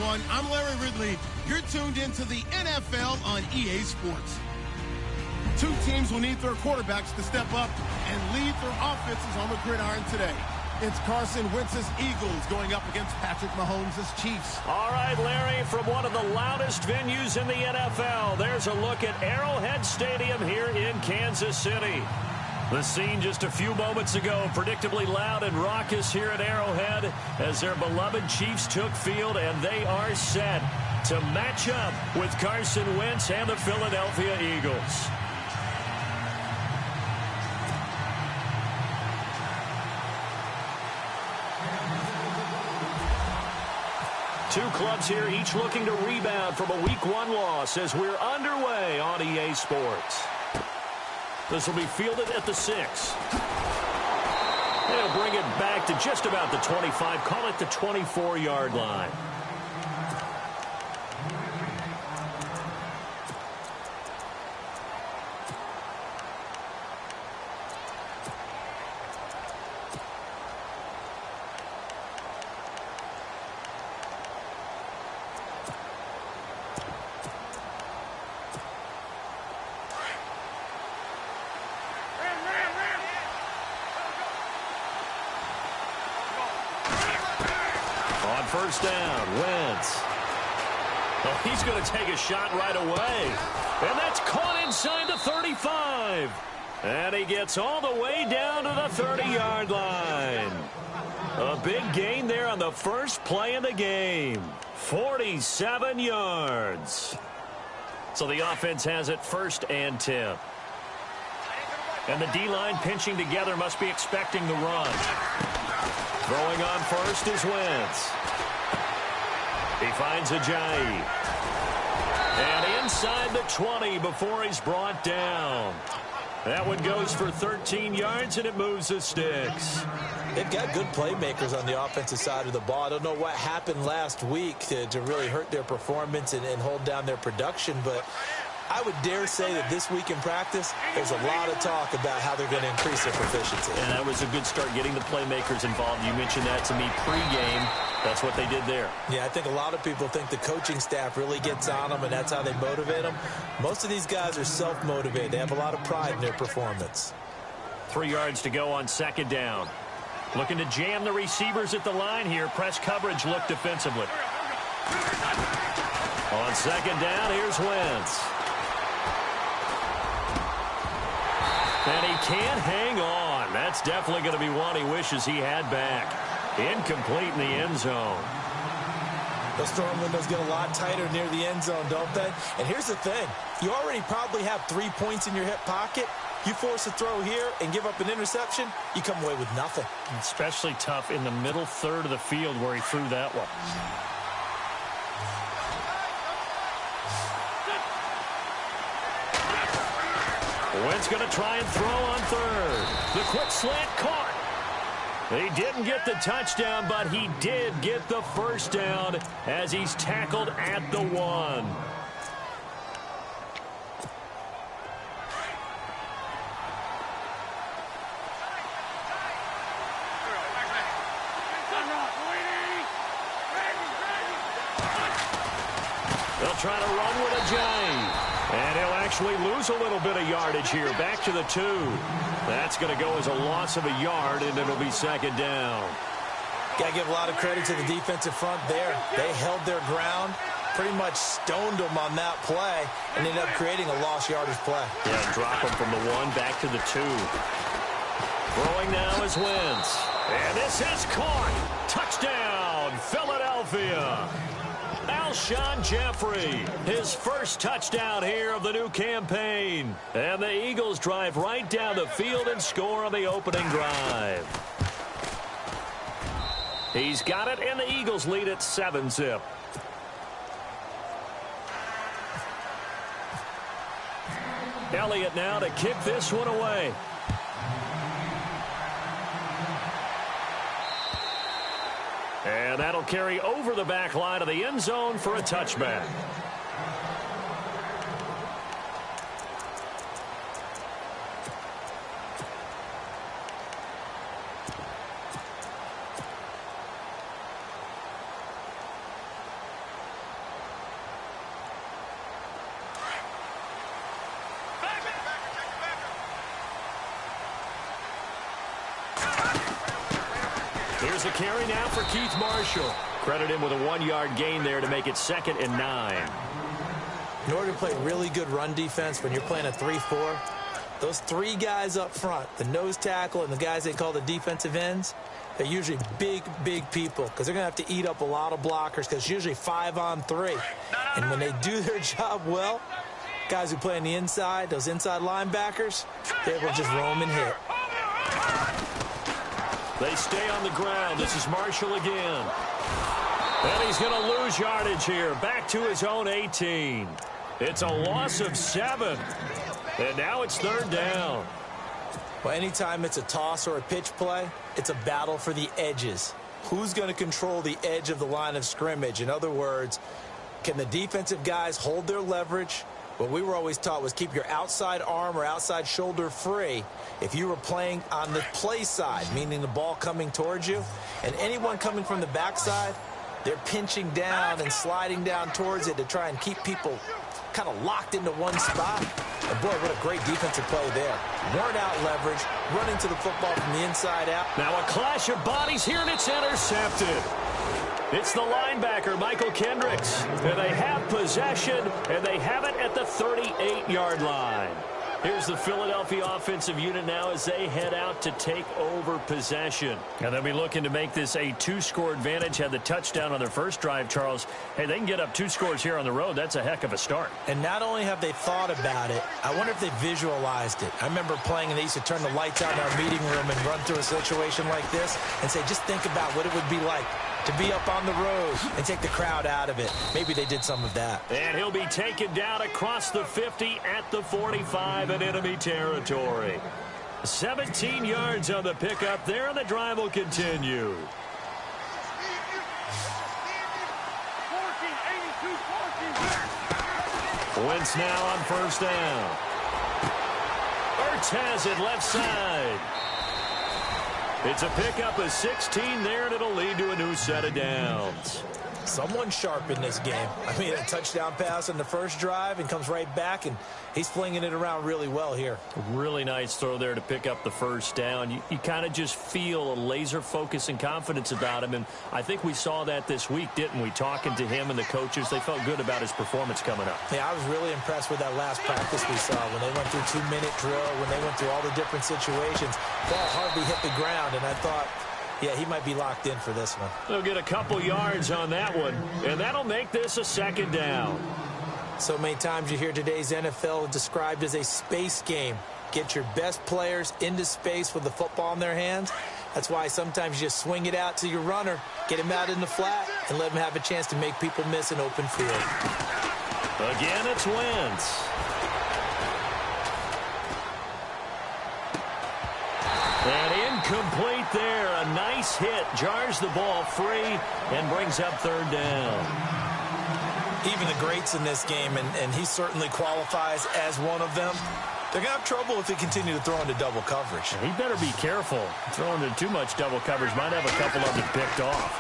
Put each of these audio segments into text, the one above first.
everyone. I'm Larry Ridley. You're tuned into the NFL on EA Sports. Two teams will need their quarterbacks to step up and lead their offenses on the gridiron today. It's Carson Wentz's Eagles going up against Patrick Mahomes' Chiefs. All right, Larry, from one of the loudest venues in the NFL, there's a look at Arrowhead Stadium here in Kansas City. The scene just a few moments ago, predictably loud and raucous here at Arrowhead as their beloved Chiefs took field, and they are set to match up with Carson Wentz and the Philadelphia Eagles. Two clubs here, each looking to rebound from a Week 1 loss as we're underway on EA Sports. This will be fielded at the 6. They'll bring it back to just about the 25, call it the 24-yard line. First down, Wentz. Oh, he's going to take a shot right away. And that's caught inside the 35. And he gets all the way down to the 30-yard line. A big gain there on the first play of the game. 47 yards. So the offense has it 1st and 10. And the D-line pinching together must be expecting the run. Throwing on first is Wentz. He finds Ajayi. And inside the 20 before he's brought down. That one goes for 13 yards, and it moves the sticks. They've got good playmakers on the offensive side of the ball. I don't know what happened last week to really hurt their performance and hold down their production, but I would dare say that this week in practice, there's a lot of talk about how they're going to increase their proficiency. And that was a good start, getting the playmakers involved. You mentioned that to me pregame. That's what they did there. Yeah, I think a lot of people think the coaching staff really gets on them, and that's how they motivate them. Most of these guys are self-motivated. They have a lot of pride in their performance. 3 yards to go on 2nd down. Looking to jam the receivers at the line here. Press coverage look defensively. On 2nd down, here's Wentz. And he can't hang on. That's definitely going to be one he wishes he had back. Incomplete in the end zone. Those throwing windows get a lot tighter near the end zone, don't they? And here's the thing. You already probably have 3 points in your hip pocket. You force a throw here and give up an interception, you come away with nothing. Especially tough in the middle third of the field where he threw that one. Wentz going to try and throw on 3rd. The quick slant caught. He didn't get the touchdown, but he did get the 1st down as he's tackled at the 1. They'll try to run with Ajayi. And he'll actually lose a little bit of yardage here. Back to the 2. That's going to go as a loss of a yard, and it'll be 2nd down. Got to give a lot of credit to the defensive front there. They held their ground, pretty much stoned them on that play, and ended up creating a lost yardage play. Yeah, drop them from the 1 back to the 2. Throwing now is Wentz. And this is caught. Touchdown, Philadelphia. Alshon Jeffrey, his first touchdown here of the new campaign. And the Eagles drive right down the field and score on the opening drive. He's got it, and the Eagles lead at 7-zip. Elliott now to kick this one away. And that'll carry over the back line of the end zone for a touchback. Here's a carry now for Keith Marshall. Credit him with a 1-yard gain there to make it 2nd and 9. In order to play really good run defense when you're playing a 3-4, those 3 guys up front, the nose tackle and the guys they call the defensive ends, they're usually big, big people because they're going to have to eat up a lot of blockers because it's usually 5-on-3. And when they do their job well, guys who play on the inside, those inside linebackers, they will just roam and hit. They stay on the ground. This is Marshall again. And he's going to lose yardage here. Back to his own 18. It's a loss of 7. And now it's 3rd down. Well, anytime it's a toss or a pitch play, it's a battle for the edges. Who's going to control the edge of the line of scrimmage? In other words, can the defensive guys hold their leverage? What we were always taught was keep your outside arm or outside shoulder free if you were playing on the play side, meaning the ball coming towards you. And anyone coming from the backside, they're pinching down and sliding down towards it to try and keep people kind of locked into one spot. And boy, what a great defensive play there. Worn out leverage, running to the football from the inside out. Now a clash of bodies here, and it's intercepted. It's the linebacker, Michael Kendricks. And they have possession, and they have it at the 38-yard line. Here's the Philadelphia offensive unit now as they head out to take over possession. And they'll be looking to make this a 2-score advantage. Had the touchdown on their first drive, Charles. Hey, they can get up 2 scores here on the road. That's a heck of a start. And not only have they thought about it, I wonder if they visualized it. I remember playing, and they used to turn the lights out in our meeting room and run through a situation like this and say, just think about what it would be like to be up on the road and take the crowd out of it. Maybe they did some of that. And he'll be taken down across the 50 at the 45 in enemy territory. 17 yards on the pickup there, and the drive will continue. Wentz now on 1st down. Ertz has it left side. It's a pickup of 16 there, and it'll lead to a new set of downs. Someone sharp in this game. I mean, a touchdown pass on the first drive and comes right back, and he's flinging it around really well here. Really nice throw there to pick up the 1st down. You kind of just feel a laser focus and confidence about him, and I think we saw that this week, didn't we? Talking to him and the coaches, they felt good about his performance coming up. Yeah, I was really impressed with that last practice we saw when they went through 2-minute drill, when they went through all the different situations. Ball hardly hit the ground, and I thought, yeah, he might be locked in for this one. They'll get a couple yards on that one, and that'll make this a 2nd down. So many times you hear today's NFL described as a space game. Get your best players into space with the football in their hands. That's why sometimes you just swing it out to your runner, get him out in the flat, and let him have a chance to make people miss an open field. Again, it's Wentz. And incomplete there. A nice hit. Jars the ball free and brings up 3rd down. Even the greats in this game, and he certainly qualifies as one of them, they're going to have trouble if they continue to throw into double coverage. He better be careful. Throwing into too much double coverage might have a couple of them picked off.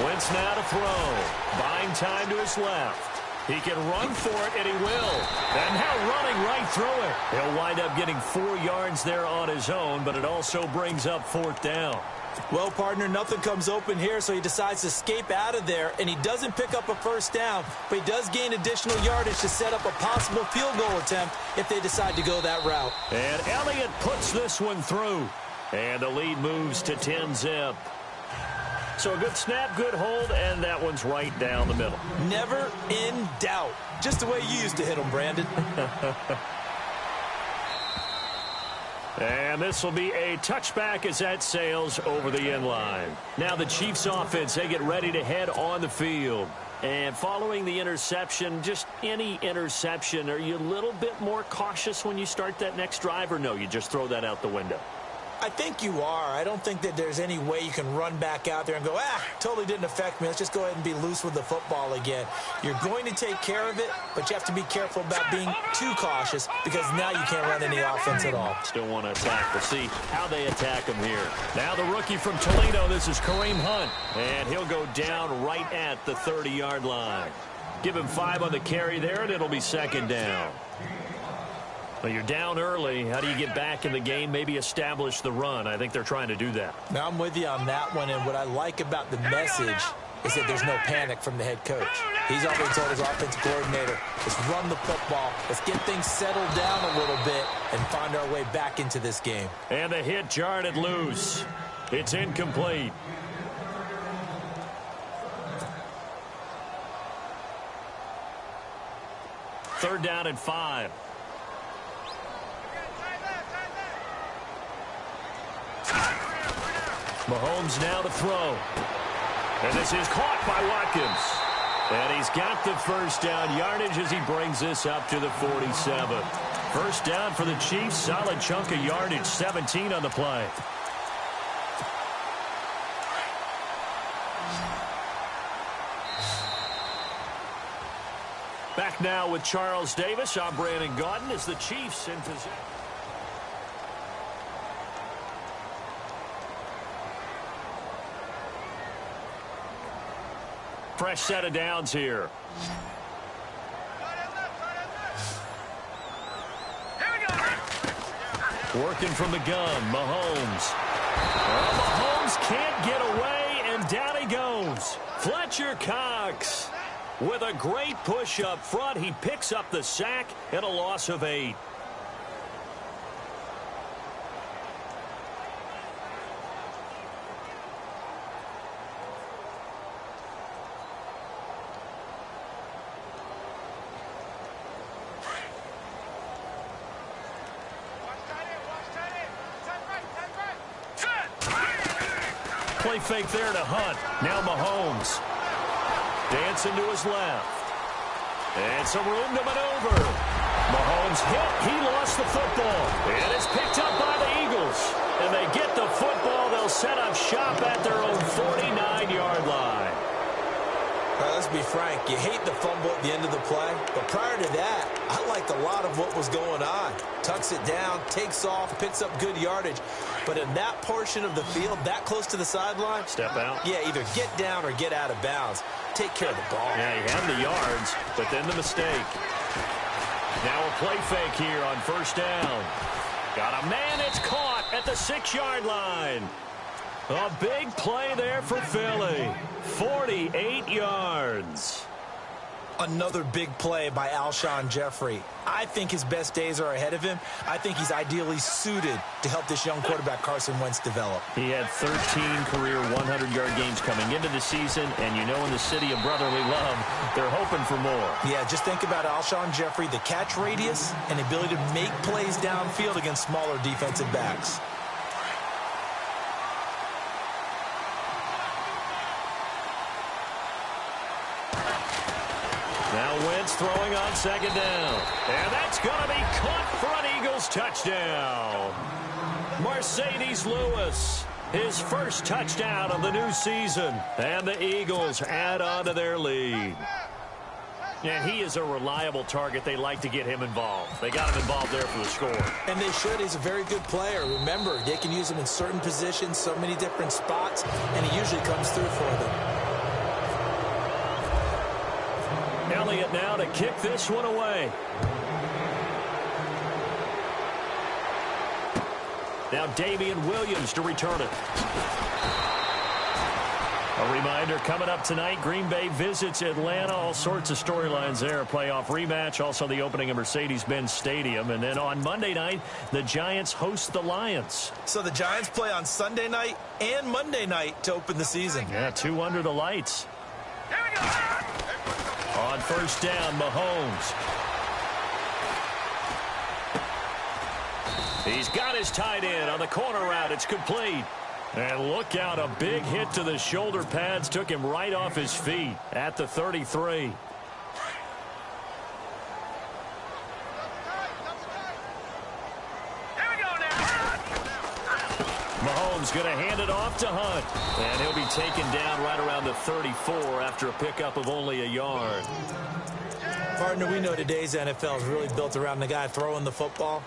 Wentz now to throw. Buying time to his left. He can run for it, and he will. And now running right through it. He'll wind up getting 4 yards there on his own, but it also brings up 4th down. Well, partner, nothing comes open here, so he decides to escape out of there, and he doesn't pick up a 1st down, but he does gain additional yardage to set up a possible field goal attempt if they decide to go that route. And Elliott puts this one through, and the lead moves to 10-zip. So a good snap, good hold, and that one's right down the middle. Never in doubt. Just the way you used to hit them, Brandon. And this will be a touchback as that sails over the end line. Now the Chiefs offense, they get ready to head on the field. And following the interception, just any interception, are you a little bit more cautious when you start that next drive, or no, you just throw that out the window? I think you are. I don't think that there's any way you can run back out there and go, totally didn't affect me. Let's just go ahead and be loose with the football again. You're going to take care of it, but you have to be careful about being too cautious because now you can't run any offense at all. Still want to attack. We'll see how they attack him here. Now the rookie from Toledo, this is Kareem Hunt, and he'll go down right at the 30-yard line. Give him 5 on the carry there, and it'll be 2nd down. Well, you're down early. How do you get back in the game, maybe establish the run? I think they're trying to do that. Now, I'm with you on that one, and what I like about the message is that there's no panic from the head coach. He's already told his offensive coordinator, let's run the football, let's get things settled down a little bit and find our way back into this game. And the hit jarred it loose. It's incomplete. Third down and 5. Mahomes now to throw. And this is caught by Watkins. And he's got the first down yardage as he brings this up to the 47. First down for the Chiefs. Solid chunk of yardage. 17 on the play. Back now with Charles Davis. I'm Brandon Gaudin as the Chiefs in position. Fresh set of downs here. Working from the gun, Mahomes. Well, Mahomes can't get away, and down he goes. Fletcher Cox with a great push up front. He picks up the sack and a loss of 8. Play fake there to Hunt. Now Mahomes. Dancing to his left. And some room to maneuver. Mahomes hit. He lost the football. And it's picked up by the Eagles. And they get the football. They'll set up shop at their own 49-yard line. Let's be frank. You hate the fumble at the end of the play. But prior to that, I liked a lot of what was going on. Tucks it down, takes off, picks up good yardage. But in that portion of the field, that close to the sideline, step out. Yeah, either get down or get out of bounds. Take care of the ball. Yeah, he had the yards, but then the mistake. Now a play fake here on first down. Got a man, it's caught at the 6-yard line. A big play there for Philly. 48 yards. Another big play by Alshon Jeffrey. I think his best days are ahead of him. I think he's ideally suited to help this young quarterback Carson Wentz develop. He had 13 career 100-yard games coming into the season, and you know in the city of brotherly love, they're hoping for more. Yeah, just think about Alshon Jeffrey, the catch radius and the ability to make plays downfield against smaller defensive backs. Now Wentz throwing on second down. And that's going to be caught for an Eagles touchdown. Mercedes Lewis, his first touchdown of the new season. And the Eagles add on to their lead. And he is a reliable target. They like to get him involved. They got him involved there for the score. And they should. He's a very good player. Remember, they can use him in certain positions, so many different spots, and he usually comes through for them. Elliott now to kick this one away. Now Damian Williams to return it. A reminder coming up tonight, Green Bay visits Atlanta. All sorts of storylines there. A playoff rematch, also the opening of Mercedes-Benz Stadium. And then on Monday night, the Giants host the Lions. So the Giants play on Sunday night and Monday night to open the season. Yeah, 2 under the lights. Here we go. On first down, Mahomes. He's got his tight end on the corner route. It's complete. And look out, a big hit to the shoulder pads. Took him right off his feet at the 33. Mahomes going to hand it off to Hunt. And he'll be taken down right around the 34 after a pickup of only a yard. Partner, we know today's NFL is really built around the guy throwing the football.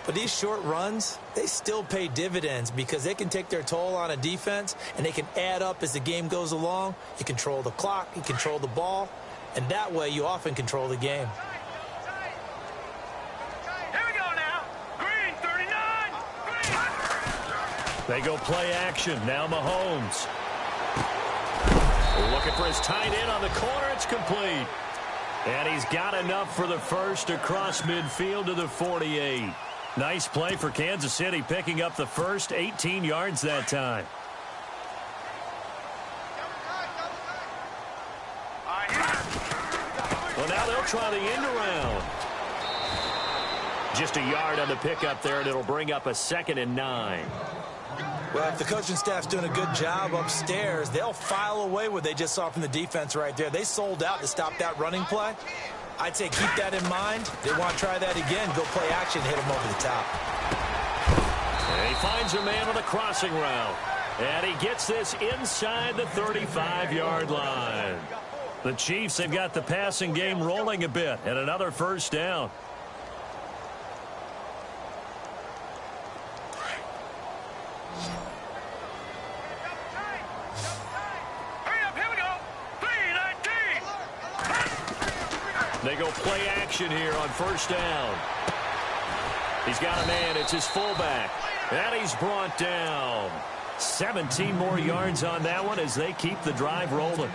But these short runs, they still pay dividends because they can take their toll on a defense, and they can add up as the game goes along. You control the clock, you control the ball, and that way you often control the game. Here we go now. They go play action. Now Mahomes. Looking for his tight end on the corner. It's complete. And he's got enough for the first across midfield to the 48. Nice play for Kansas City, picking up the first 18 yards that time. Well, now they'll try the end around. Just a yard on the pickup there, and it'll bring up a 2nd and 9. Well, if the coaching staff's doing a good job upstairs, they'll file away what they just saw from the defense right there. They sold out to stop that running play. I'd say keep that in mind. They want to try that again. Go play action, hit him over the top. And he finds a man on the crossing route. And he gets this inside the 35-yard line. The Chiefs have got the passing game rolling a bit, and another first down. They go play action here on first down. He's got a man. It's his fullback. And he's brought down. 17 more yards on that one as they keep the drive rolling.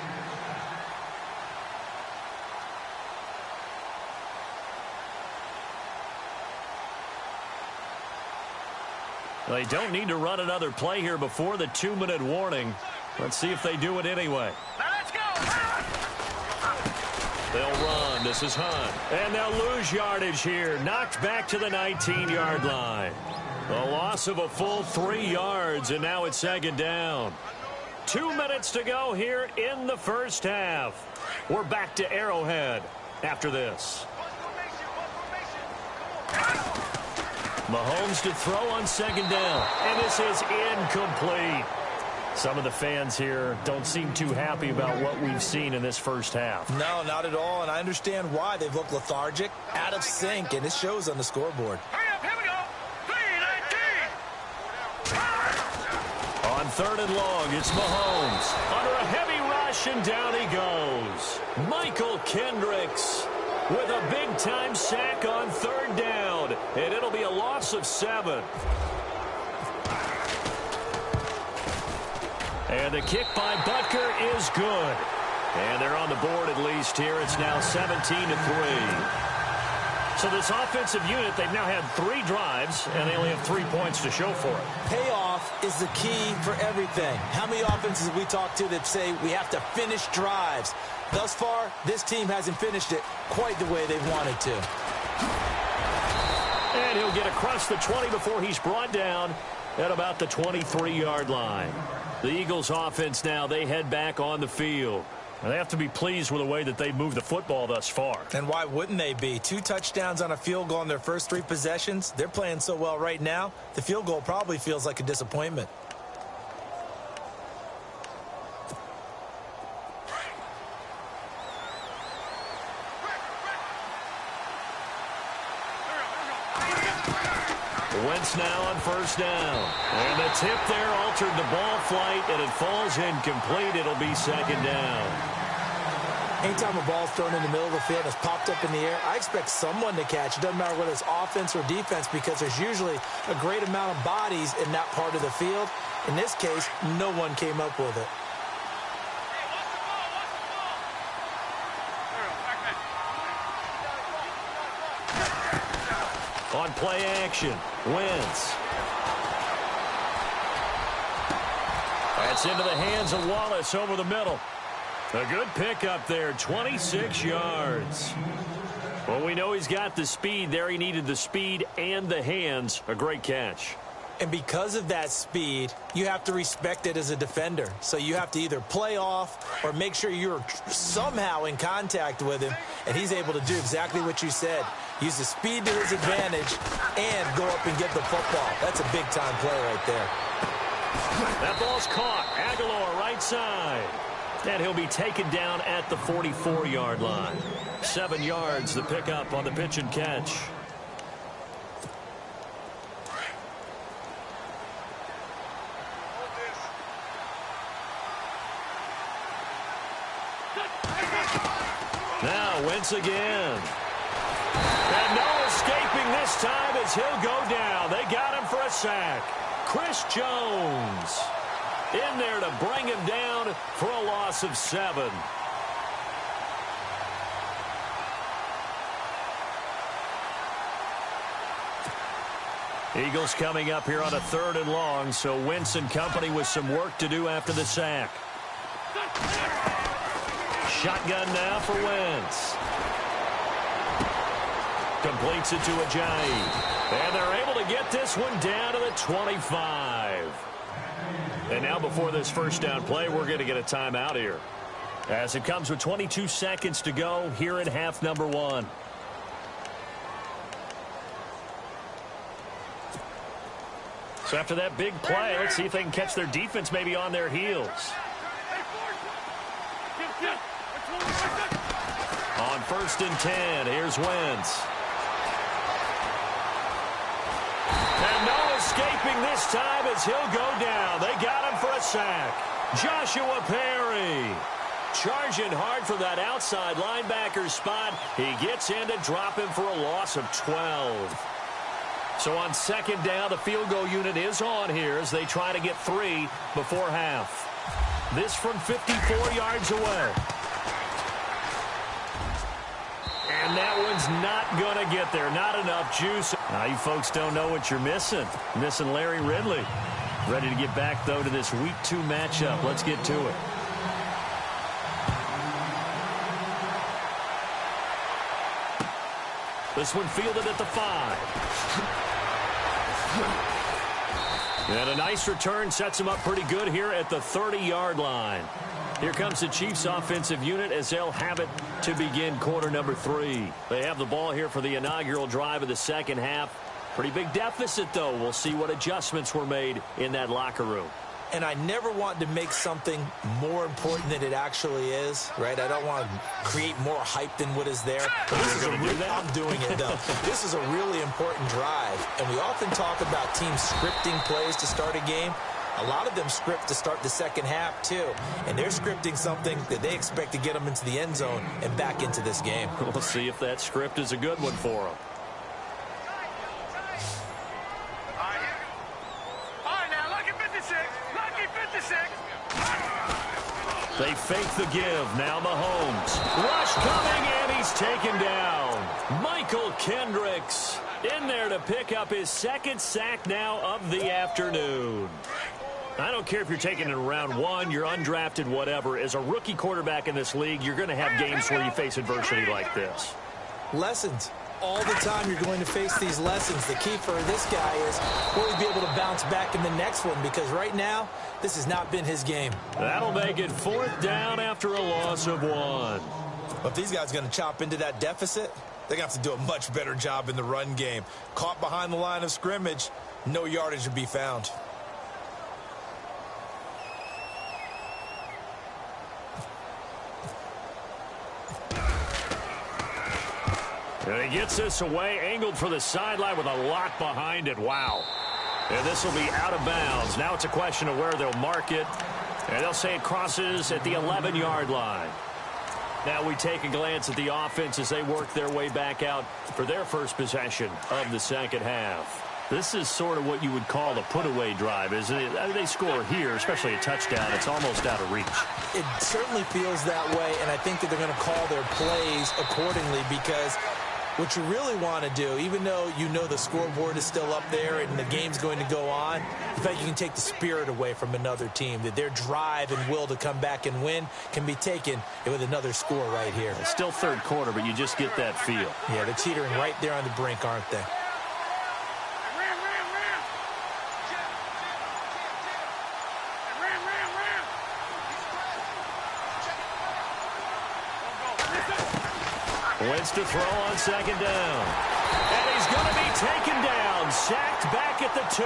They don't need to run another play here before the 2-minute warning. Let's see if they do it anyway. Now let's go. They'll run. This is Hunt. And they'll lose yardage here. Knocked back to the 19-yard line. A loss of a full 3 yards, and now it's 2nd down. 2 minutes to go here in the first half. We're back to Arrowhead after this. Mahomes to throw on 2nd down. And this is incomplete. Some of the fans here don't seem too happy about what we've seen in this first half. No, not at all, and I understand why. They've looked lethargic, out of sync, and it shows on the scoreboard. Hurry up, here we go. 3-19. On 3rd and long, it's Mahomes. Under a heavy rush, and down he goes. Michael Kendricks with a big-time sack on 3rd down, and it'll be a loss of 7. And the kick by Butker is good. And they're on the board at least here. It's now 17-3. So this offensive unit, they've now had 3 drives, and they only have 3 points to show for it. Payoff is the key for everything. How many offenses have we talked to that say we have to finish drives? Thus far, this team hasn't finished it quite the way they wanted to. And he'll get across the 20 before he's brought down at about the 23-yard line. The Eagles offense now, they head back on the field. And they have to be pleased with the way that they've moved the football thus far. And why wouldn't they be? 2 touchdowns on a field goal in their first 3 possessions. They're playing so well right now, the field goal probably feels like a disappointment. Wentz now on first down. And the tip there altered the ball flight, and it falls incomplete. It'll be 2nd down. Anytime a ball's thrown in the middle of the field and it's popped up in the air, I expect someone to catch. It doesn't matter whether it's offense or defense, because there's usually a great amount of bodies in that part of the field. In this case, no one came up with it. On play action, Wentz. That's into the hands of Wallace over the middle. A good pickup there, 26 yards. Well, we know he's got the speed there. He needed the speed and the hands. A great catch. And because of that speed, you have to respect it as a defender. So you have to either play off or make sure you're somehow in contact with him. And he's able to do exactly what you said. Use the speed to his advantage and go up and get the football. That's a big-time play right there. That ball's caught. Aguilar right side. And he'll be taken down at the 44-yard line. 7 yards, the pickup on the pitch and catch. Now Wentz again. And no escaping this time as he'll go down. They got him for a sack. Chris Jones in there to bring him down for a loss of 7. Eagles coming up here on a 3rd and long, so Wentz and company with some work to do after the sack. Shotgun now for Wentz. Completes it to Ajayi. And they're able to get this one down to the 25. And now before this first down play, we're going to get a timeout here, as it comes with 22 seconds to go here in half number 1. So after that big play, let's see if they can catch their defense maybe on their heels. On 1st and 10, here's Wentz. And no escaping this time as he'll go down. They got him for a sack. Joshua Perry charging hard for that outside linebacker spot. He gets in to drop him for a loss of 12. So on 2nd down, the field goal unit is on here as they try to get 3 before half. This from 54 yards away. And that one's not going to get there. Not enough juice. Now you folks don't know what you're missing. Missing Larry Ridley. Ready to get back, though, to this Week 2 matchup. Let's get to it. This one fielded at the 5. And a nice return sets him up pretty good here at the 30-yard line. Here comes the Chiefs offensive unit as they'll have it to begin quarter number 3. They have the ball here for the inaugural drive of the second half. Pretty big deficit, though. We'll see what adjustments were made in that locker room. And I never want to make something more important than it actually is, right? I don't want to create more hype than what is there. But this is I'm doing it, though. This is a really important drive. And we often talk about teams scripting plays to start a game. A lot of them script to start the second half, too. And they're scripting something that they expect to get them into the end zone and back into this game. We'll see if that script is a good one for them. They fake the give. Now Mahomes. Rush coming, and he's taken down. Michael Kendricks in there to pick up his 2nd sack now of the afternoon. I don't care if you're taking it in round 1, you're undrafted, whatever. As a rookie quarterback in this league, you're going to have games where you face adversity like this. Lessons. All the time you're going to face these lessons. The key for this guy is will he be able to bounce back in the next one, because right now this has not been his game. That'll make it 4th down after a loss of 1. But if these guys are going to chop into that deficit, they're going to have to do a much better job in the run game. Caught behind the line of scrimmage, no yardage to be found. And he gets this away, angled for the sideline with a lot behind it. Wow. And this will be out of bounds. Now it's a question of where they'll mark it. And they'll say it crosses at the 11-yard line. Now we take a glance at the offense as they work their way back out for their first possession of the second half. This is sort of what you would call a put-away drive, isn't it? I mean, they score here, especially a touchdown. It's almost out of reach. It certainly feels that way, and I think that they're going to call their plays accordingly, because what you really want to do, even though you know the scoreboard is still up there and the game's going to go on, in fact, you can take the spirit away from another team, that their drive and will to come back and win can be taken with another score right here. It's still third quarter, but you just get that feel. Yeah, they're teetering right there on the brink, aren't they? Wentz to throw on second down. And he's going to be taken down. Sacked back at the 2.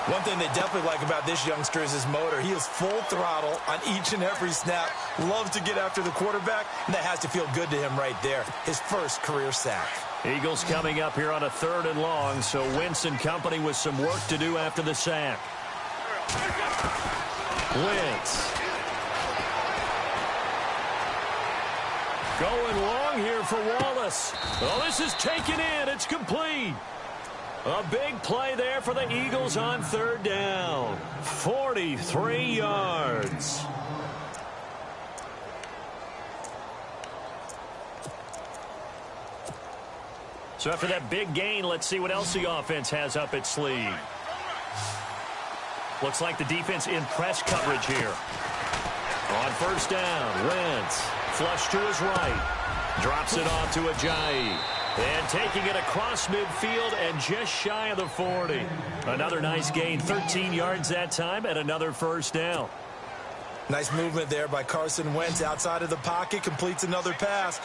One thing they definitely like about this youngster is his motor. He is full throttle on each and every snap. Loves to get after the quarterback, and that has to feel good to him right there. His first career sack. Eagles coming up here on a 3rd and long, so Wentz and company with some work to do after the sack. Wentz. Going long here for Wallace. Oh, this is taken in. It's complete. A big play there for the Eagles on third down. 43 yards. So after that big gain, let's see what else the offense has up its sleeve. Looks like the defense in press coverage here. On first down, Wentz flush to his right. Drops it off to Ajayi. And taking it across midfield and just shy of the 40. Another nice gain, 13 yards that time, and another first down. Nice movement there by Carson Wentz outside of the pocket, completes another pass.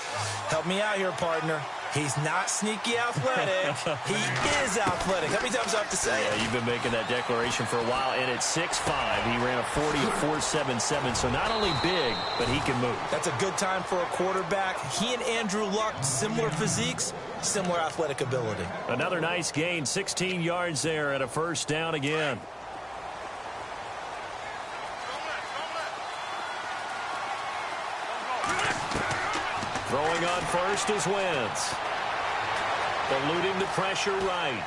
Help me out here, partner. He's not sneaky athletic. He is athletic. How many times do I have to say it? Yeah, you've been making that declaration for a while, and at 6'5", he ran a 40.477, so not only big, but he can move. That's a good time for a quarterback. He and Andrew Luck, similar physiques, similar athletic ability. Another nice gain, 16 yards there at a first down again. Throwing on first is Wentz. Eluding the pressure right.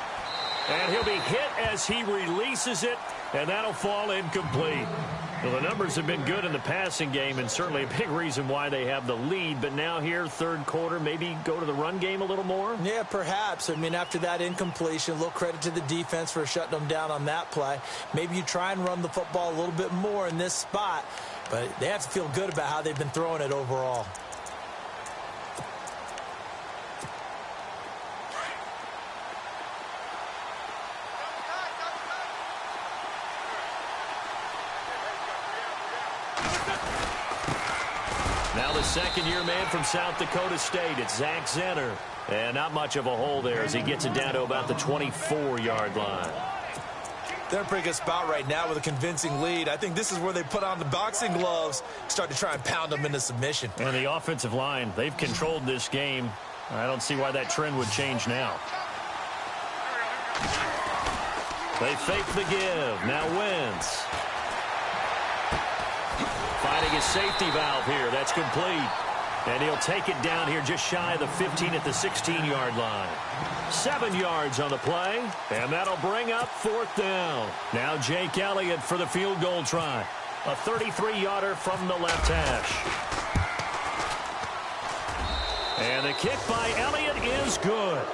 And he'll be hit as he releases it, and that'll fall incomplete. Well, the numbers have been good in the passing game, and certainly a big reason why they have the lead. But now here, third quarter, maybe go to the run game a little more? Yeah, perhaps. I mean, after that incompletion, a little credit to the defense for shutting them down on that play. Maybe you try and run the football a little bit more in this spot, but they have to feel good about how they've been throwing it overall. Now the second-year man from South Dakota State, it's Zach Zenner. And not much of a hole there as he gets it down to about the 24-yard line. They're in a pretty good spot right now with a convincing lead. I think this is where they put on the boxing gloves, start to try and pound them into submission. And the offensive line, they've controlled this game. I don't see why that trend would change now. They fake the give. Now Wentz. Finding his safety valve here. That's complete. And he'll take it down here just shy of the 15 at the 16-yard line. 7 yards on the play. And that'll bring up fourth down. Now Jake Elliott for the field goal try. A 33-yarder from the left hash. And the kick by Elliott is good.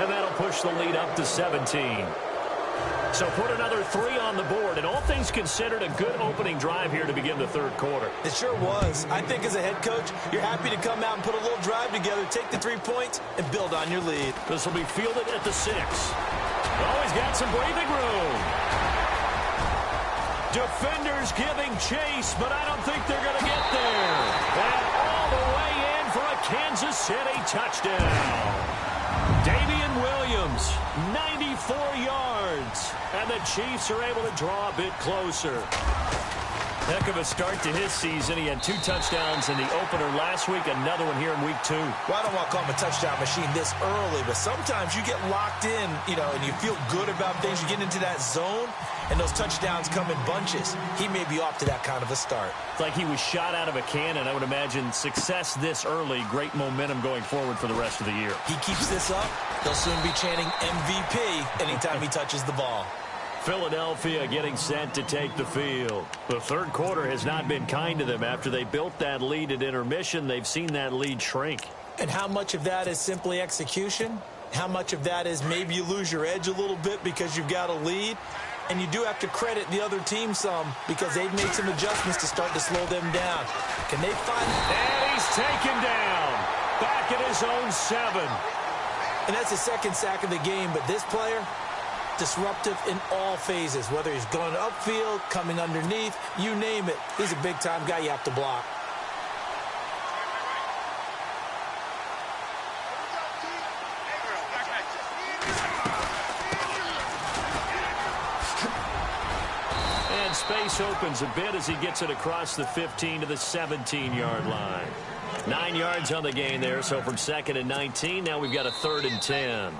And that'll push the lead up to 17. So put another 3 on the board, and all things considered, a good opening drive here to begin the third quarter. It sure was. I think as a head coach, you're happy to come out and put a little drive together, take the 3 points, and build on your lead. This will be fielded at the 6. Oh, he's got some breathing room. Defenders giving chase, but I don't think they're going to get there. And all the way in for a Kansas City touchdown. Damian Williams, 94 yards. And the Chiefs are able to draw a bit closer. Heck of a start to his season. He had 2 touchdowns in the opener last week, another one here in week 2. Well, I don't want to call him a touchdown machine this early, but sometimes you get locked in, and you feel good about things. You get into that zone, and those touchdowns come in bunches. He may be off to that kind of a start. It's like he was shot out of a cannon. I would imagine success this early, great momentum going forward for the rest of the year. He keeps this up, he'll soon be chanting MVP anytime he touches the ball. Philadelphia getting set to take the field. The third quarter has not been kind to them. After they built that lead at intermission, they've seen that lead shrink. And how much of that is simply execution? How much of that is maybe you lose your edge a little bit because you've got a lead? And you do have to credit the other team some because they've made some adjustments to start to slow them down. Can they find... And he's taken down. Back at his own 7. And that's the second sack of the game, but this player... disruptive in all phases, whether he's going upfield, coming underneath, you name it. He's a big-time guy you have to block. And space opens a bit as he gets it across the 15 to the 17-yard line. 9 yards on the gain there, so from 2nd and 19, now we've got a 3rd and 10.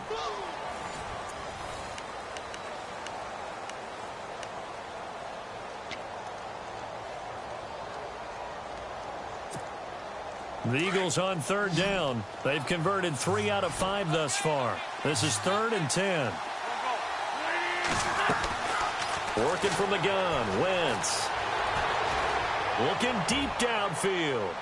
The Eagles on 3rd down. They've converted 3 out of 5 thus far. This is 3rd and 10. Working from the gun, Wentz. Looking deep downfield.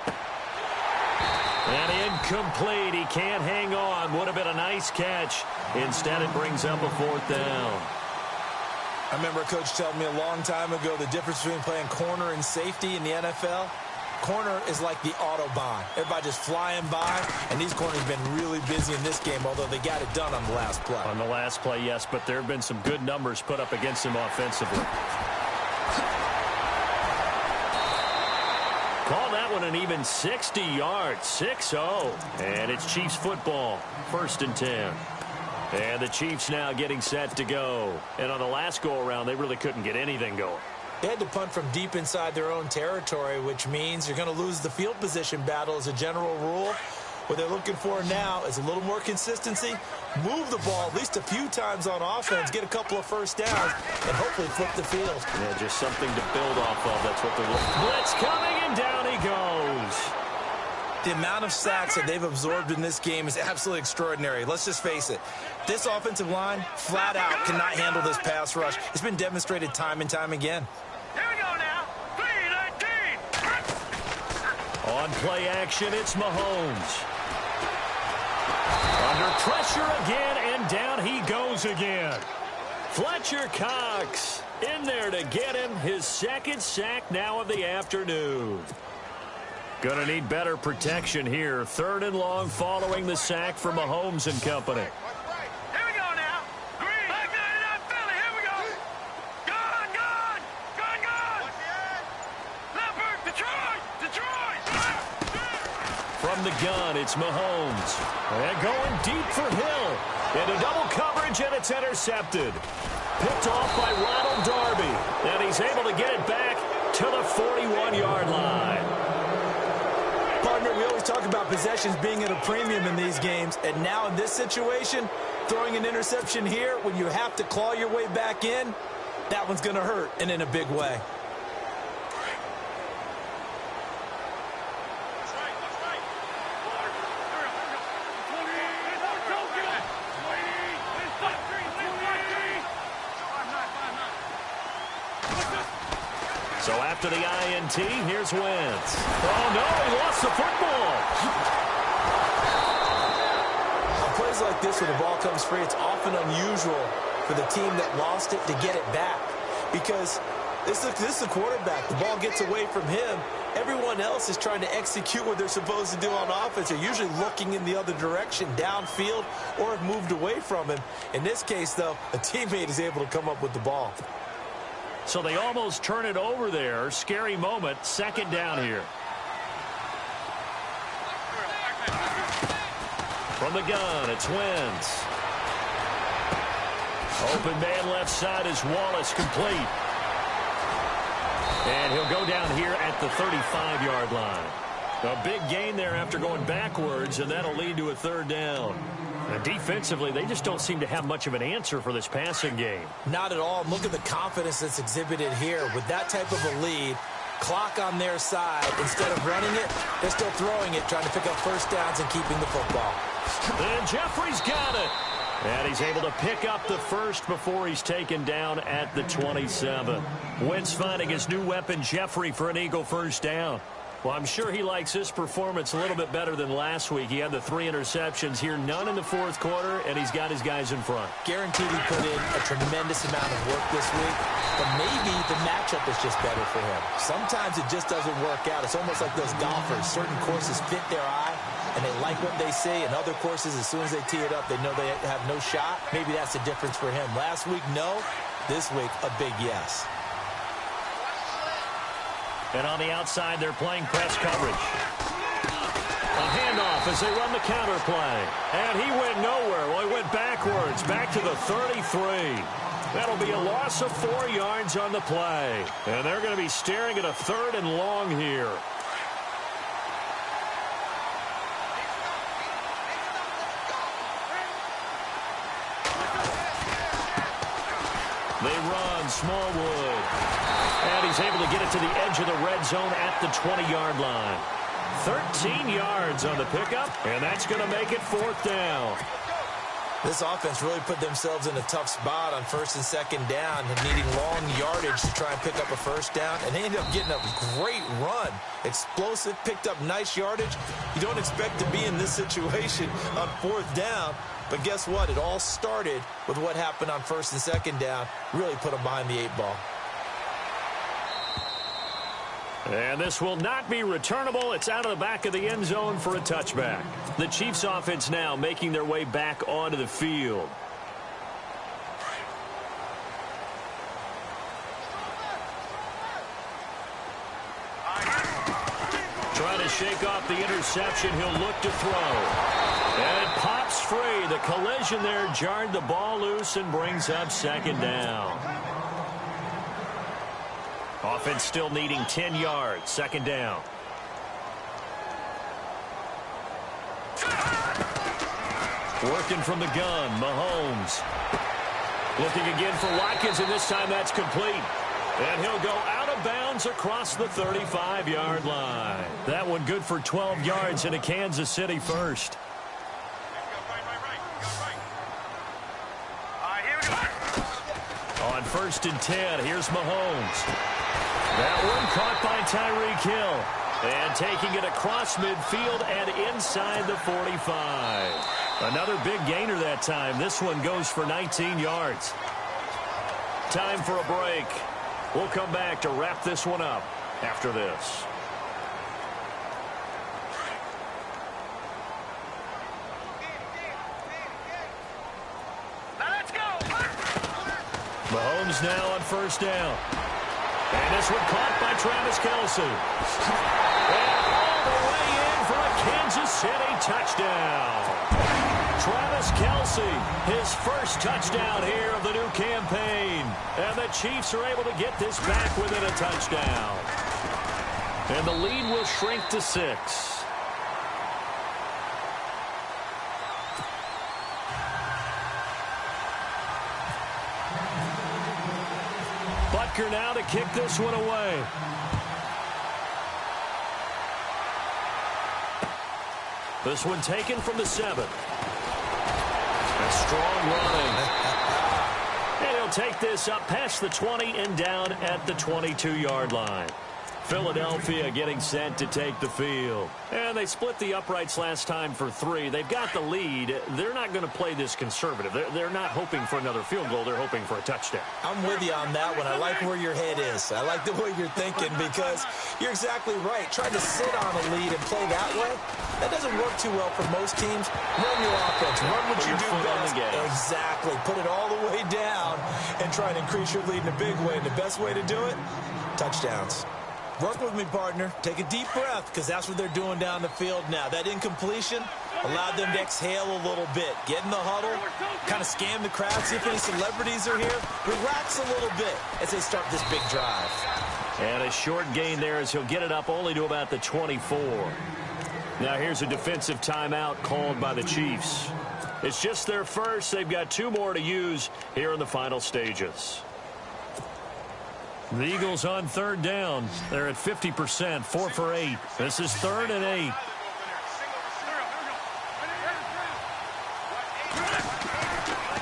And incomplete. He can't hang on. Would have been a nice catch. Instead, it brings up a 4th down. I remember a coach telling me a long time ago the difference between playing corner and safety in the NFL. Corner is like the Autobahn. Everybody just flying by, and these corners have been really busy in this game, although they got it done on the last play. On the last play, yes, but there have been some good numbers put up against him offensively. Call that one an even 60 yards, 6-0. And it's Chiefs football, 1st and 10. And the Chiefs now getting set to go. And on the last go-around, they really couldn't get anything going. They had to punt from deep inside their own territory, which means you're going to lose the field position battle as a general rule. What they're looking for now is a little more consistency, move the ball at least a few times on offense, get a couple of first downs, and hopefully flip the field. Yeah, just something to build off of. That's what they're looking for. Blitz coming, and down he goes. The amount of sacks that they've absorbed in this game is absolutely extraordinary. Let's just face it. This offensive line, flat out, cannot handle this pass rush. It's been demonstrated time and time again. Here we go now. 3-19. On play action, it's Mahomes. Under pressure again, and down he goes again. Fletcher Cox in there to get him his 2nd sack now of the afternoon. Gonna need better protection here. 3rd and long following the sack from Mahomes and company. Here we go now. Green. Back 99 Philly. Here we go. Gone. Leopard. Detroit. From the gun, it's Mahomes. And going deep for Hill. Into double coverage, and it's intercepted. Picked off by Ronald Darby. And he's able to get it back to the 41-yard line. Partner, we always talk about possessions being at a premium in these games, and now in this situation, throwing an interception here when you have to claw your way back in, that one's going to hurt, and in a big way. So after the INT, here's Wentz. Oh, no, he lost the football. On plays like this where the ball comes free, it's often unusual for the team that lost it to get it back. Because this is a quarterback. The ball gets away from him. Everyone else is trying to execute what they're supposed to do on offense. They're usually looking in the other direction, downfield, or have moved away from him. In this case, though, a teammate is able to come up with the ball. So they almost turn it over there. Scary moment. 2nd down here. From the gun, it's Wentz. Open man left side is Wallace, complete. And he'll go down here at the 35-yard line. A big gain there after going backwards, and that'll lead to a 3rd down. Defensively, they just don't seem to have much of an answer for this passing game. Not at all. Look at the confidence that's exhibited here. With that type of a lead, clock on their side, instead of running it, they're still throwing it, trying to pick up first downs and keeping the football. And Jeffrey's got it. And he's able to pick up the first before he's taken down at the 27. Wentz finding his new weapon, Jeffrey, for an Eagle 1st down. Well, I'm sure he likes this performance a little bit better than last week. He had the 3 interceptions here, none in the 4th quarter, and he's got his guys in front. Guaranteed he put in a tremendous amount of work this week, but maybe the matchup is just better for him. Sometimes it just doesn't work out. It's almost like those golfers. Certain courses fit their eye, and they like what they see, and other courses, as soon as they tee it up, they know they have no shot. Maybe that's the difference for him. Last week, no. This week, a big yes. And on the outside, they're playing press coverage. A handoff as they run the counter play. And he went nowhere. Well, he went backwards, back to the 33. That'll be a loss of 4 yards on the play. And they're going to be staring at a 3rd and long here. They run Smallwood. And he's able to get it to the edge of the red zone at the 20-yard line. 13 yards on the pickup, and that's going to make it 4th down. This offense really put themselves in a tough spot on first and second down, needing long yardage to try and pick up a first down, and they ended up getting a great run. Explosive, picked up nice yardage. You don't expect to be in this situation on fourth down, but guess what? It all started with what happened on first and second down. Really put them behind the 8 ball. And this will not be returnable. It's out of the back of the end zone for a touchback. The Chiefs offense now making their way back onto the field. Trying to shake off the interception. He'll look to throw. And it pops free. The collision there jarred the ball loose and brings up second down. Offense still needing 10 yards. Second down. Working from the gun, Mahomes. Looking again for Watkins, and this time that's complete. And he'll go out of bounds across the 35-yard line. That one good for 12 yards into Kansas City first. On first and 10, here's Mahomes. That one caught by Tyreek Hill. And taking it across midfield and inside the 45. Another big gainer that time. This one goes for 19 yards. Time for a break. We'll come back to wrap this one up after this. Now let's go. Mahomes now on first down. And this one caught by Travis Kelce. And all the way in for a Kansas City touchdown. Travis Kelce, his first touchdown here of the new campaign. And the Chiefs are able to get this back within a touchdown. And the lead will shrink to 6. Butker now to kick this one away. This one taken from the 7. A strong running. And he'll take this up past the 20 and down at the 22-yard line. Philadelphia getting set to take the field. And they split the uprights last time for 3. They've got the lead. They're not going to play this conservative. They're not hoping for another field goal. They're hoping for a touchdown. I'm with you on that one. I like where your head is. I like the way you're thinking because you're exactly right. Trying to sit on a lead and play that way, that doesn't work too well for most teams. Run your offense. Run what you do best. Exactly. Put it all the way down and try and increase your lead in a big way. And the best way to do it, touchdowns. Work with me, partner. Take a deep breath because that's what they're doing down the field now. That incompletion allowed them to exhale a little bit. Get in the huddle, kind of scan the crowd, see if any celebrities are here. Relax a little bit as they start this big drive. And a short gain there as he'll get it up only to about the 24. Now here's a defensive timeout called by the Chiefs. It's just their first. They've got 2 more to use here in the final stages. The Eagles on third down. They're at 50%, 4 for 8. This is 3rd and 8.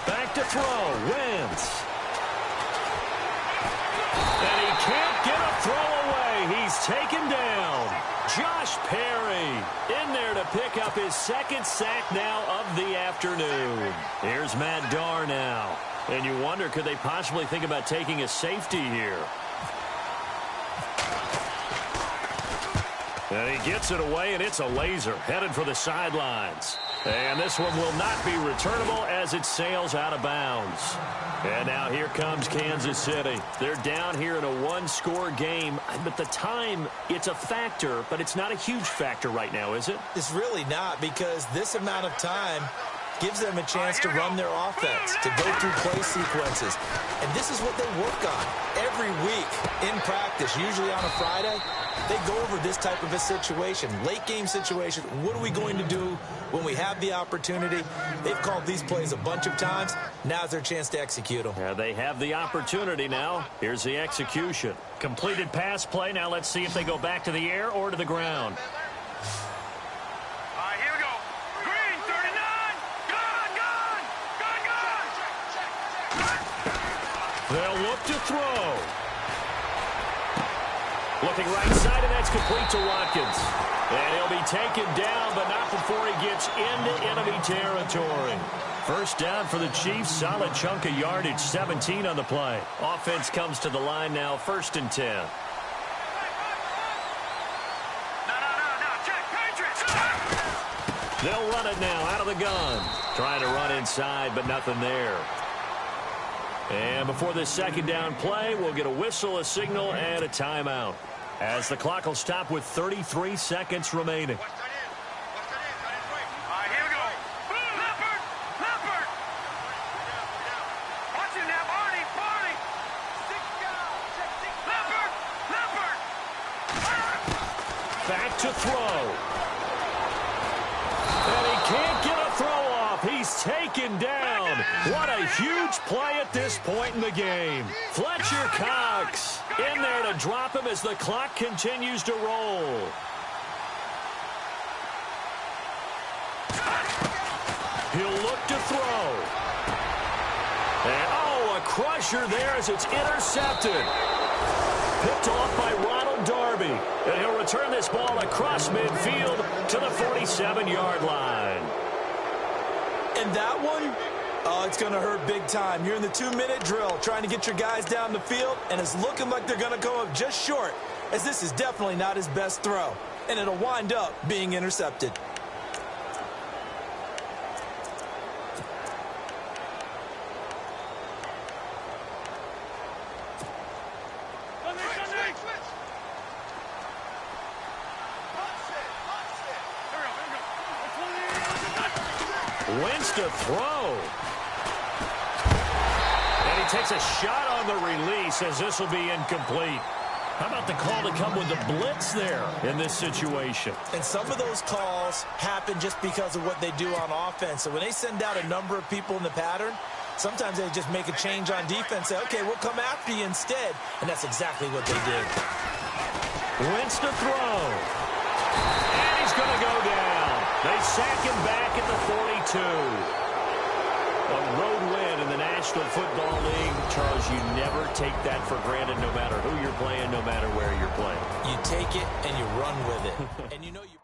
Back to throw. Wentz. And he can't get a throw away. He's taken down. Josh Perry in there to pick up his 2nd sack now of the afternoon. Here's Matt Darr now. And you wonder, could they possibly think about taking a safety here? And he gets it away, and it's a laser headed for the sidelines. And this one will not be returnable as it sails out of bounds. And now here comes Kansas City. They're down here in a 1-score game. But the time, it's a factor, but it's not a huge factor right now, is it? It's really not, because this amount of time gives them a chance to run their offense, to go through play sequences. And this is what they work on every week in practice, usually on a Friday. They go over this type of a situation, late game situation. What are we going to do when we have the opportunity? They've called these plays a bunch of times. Now's their chance to execute them. Yeah, they have the opportunity now. Here's the execution. Completed pass play. Now let's see if they go back to the air or to the ground. Here we go. Green, 39. Gone, gone. throw. Looking right side, and that's complete to Watkins. And he'll be taken down, but not before he gets into enemy territory. First down for the Chiefs. Solid chunk of yardage, 17 on the play. Offense comes to the line now, 1st and 10. No, check, Patriots! They'll run it now out of the gun. Trying to run inside, but nothing there. And before this second down play, we'll get a whistle, a signal, and a timeout, as the clock will stop with 33 seconds remaining. All right, here we go. Leopard! Leopard! Watch it now, Barney! Barney! Leopard! Leopard! Back to throw. And he can't get a throw off. He's taken down. What a huge play at this point in the game. Fletcher Cox in there to drop him as the clock continues to roll. He'll look to throw. And, oh, a crusher there as it's intercepted. Picked off by Ronald Darby. And he'll return this ball across midfield to the 47-yard line. And that one, oh, it's going to hurt big time. You're in the 2-minute drill trying to get your guys down the field, and it's looking like they're going to come up just short, as this is definitely not his best throw. And it'll wind up being intercepted. Wentz to throw. And he takes a shot on the release as this will be incomplete. How about the call to come with the blitz there in this situation? And some of those calls happen just because of what they do on offense. So when they send out a number of people in the pattern, sometimes they just make a change on defense. Say, okay, we'll come after you instead. And that's exactly what they did. Wentz to throw. And he's going to go down. They sack him back at the 42. A road win in the National Football League. Charles, you never take that for granted no matter who you're playing, no matter where you're playing. You take it and you run with it. And you know you